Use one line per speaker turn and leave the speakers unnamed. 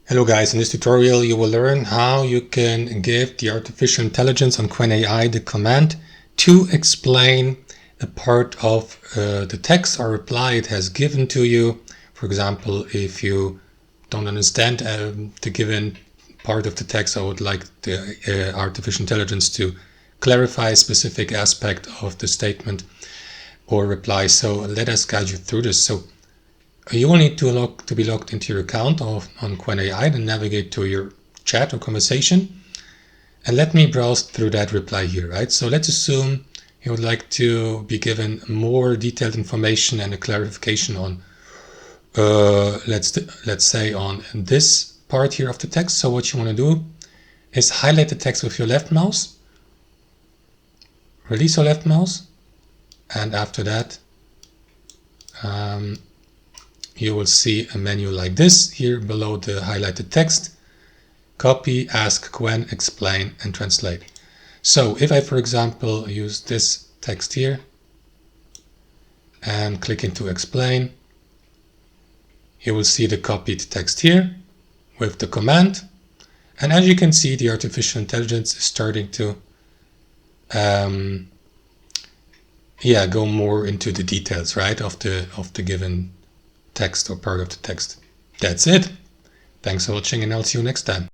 Hello guys, in this tutorial you will learn how you can give the artificial intelligence on Qwen AI the command to explain a part of the text or reply it has given to you. For example, if you don't understand the given part of the text, I would like the artificial intelligence to clarify a specific aspect of the statement or reply. So let us guide you through this. So you will need to be logged into your account on Qwen AI, then navigate to your chat or conversation. And let me browse through that reply here, right? So let's assume you would like to be given more detailed information and a clarification on, let's say on this part here of the text. So what you want to do is highlight the text with your left mouse, release your left mouse, and after that, you will see a menu like this here below the highlighted text. Copy, ask Qwen, explain, and translate. So if I, for example, use this text here and click into explain, you will see the copied text here with the command. And as you can see, the artificial intelligence is starting to go more into the details, right, of the given text or part of the text. That's it. Thanks for watching, and I'll see you next time.